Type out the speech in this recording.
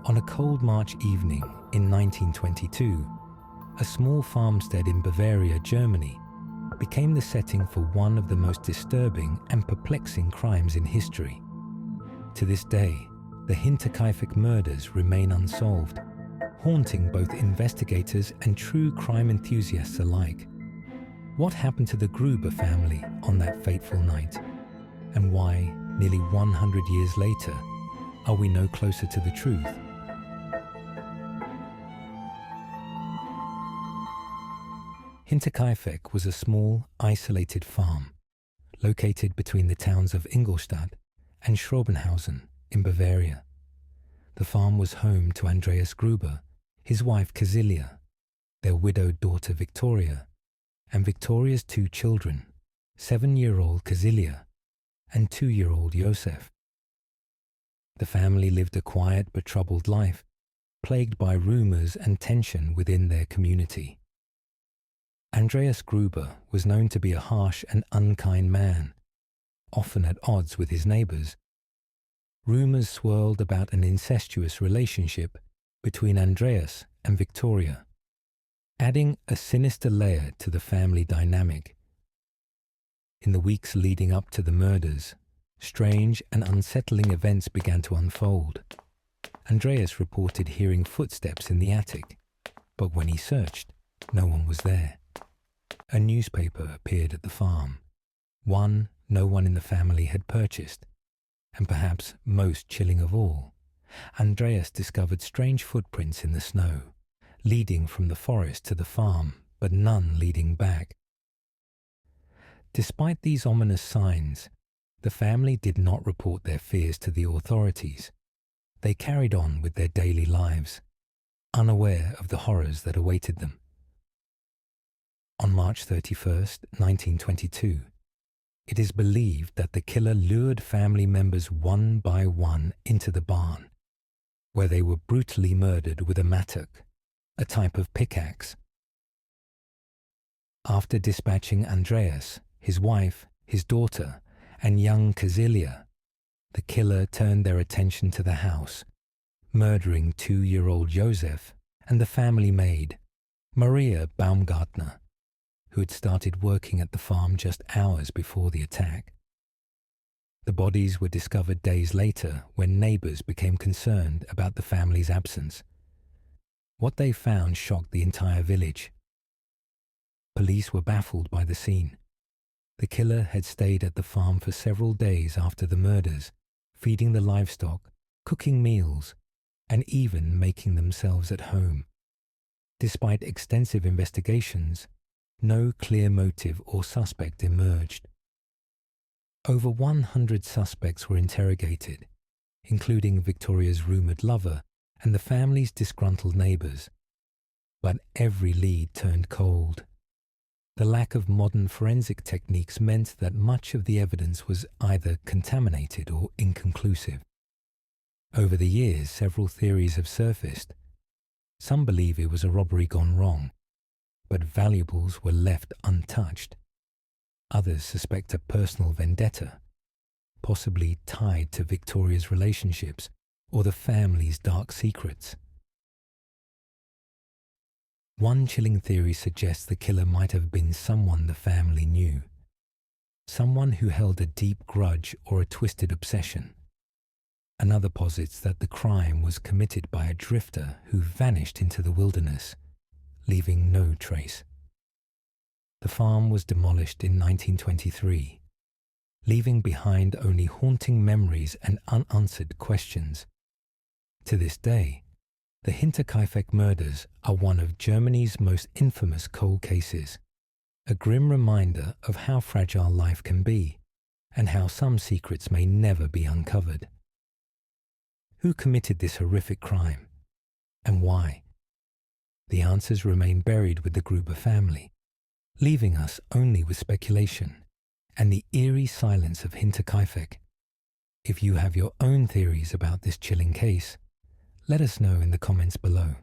On a cold March evening in 1922, a small farmstead in Bavaria, Germany, became the setting for one of the most disturbing and perplexing crimes in history. To this day, the Hinterkaifeck Murders remain unsolved, haunting both investigators and true crime enthusiasts alike. What happened to the Gruber family on that fateful night? And why, nearly 100 years later, are we no closer to the truth? Hinterkaifeck was a small, isolated farm located between the towns of Ingolstadt and Schrobenhausen in Bavaria. The farm was home to Andreas Gruber, his wife Casilia, their widowed daughter Victoria, and Victoria's two children, 7-year-old Casilia and 2-year-old Josef. The family lived a quiet but troubled life, plagued by rumors and tension within their community. Andreas Gruber was known to be a harsh and unkind man, often at odds with his neighbors. Rumors swirled about an incestuous relationship between Andreas and Victoria, adding a sinister layer to the family dynamic. In the weeks leading up to the murders, strange and unsettling events began to unfold. Andreas reported hearing footsteps in the attic, but when he searched, no one was there. A newspaper appeared at the farm, one no one in the family had purchased, and perhaps most chilling of all, Andreas discovered strange footprints in the snow, leading from the forest to the farm, but none leading back. Despite these ominous signs, the family did not report their fears to the authorities. They carried on with their daily lives, unaware of the horrors that awaited them. On March 31st, 1922, it is believed that the killer lured family members one by one into the barn, where they were brutally murdered with a mattock, a type of pickaxe. After dispatching Andreas, his wife, his daughter, and young Casilia, the killer turned their attention to the house, murdering 2-year-old Josef and the family maid, Maria Baumgartner, who had started working at the farm just hours before the attack. The bodies were discovered days later when neighbors became concerned about the family's absence. What they found shocked the entire village. Police were baffled by the scene. The killer had stayed at the farm for several days after the murders, feeding the livestock, cooking meals, and even making themselves at home. Despite extensive investigations, no clear motive or suspect emerged. Over 100 suspects were interrogated, including Victoria's rumored lover and the family's disgruntled neighbors. But every lead turned cold. The lack of modern forensic techniques meant that much of the evidence was either contaminated or inconclusive. Over the years, several theories have surfaced. Some believe it was a robbery gone wrong, but valuables were left untouched. Others suspect a personal vendetta, possibly tied to Victoria's relationships or the family's dark secrets. One chilling theory suggests the killer might have been someone the family knew, someone who held a deep grudge or a twisted obsession. Another posits that the crime was committed by a drifter who vanished into the wilderness, leaving no trace. The farm was demolished in 1923, leaving behind only haunting memories and unanswered questions. To this day, the Hinterkaifeck Murders are one of Germany's most infamous cold cases, a grim reminder of how fragile life can be and how some secrets may never be uncovered. Who committed this horrific crime, and why? The answers remain buried with the Gruber family, leaving us only with speculation and the eerie silence of Hinterkaifeck. If you have your own theories about this chilling case, let us know in the comments below.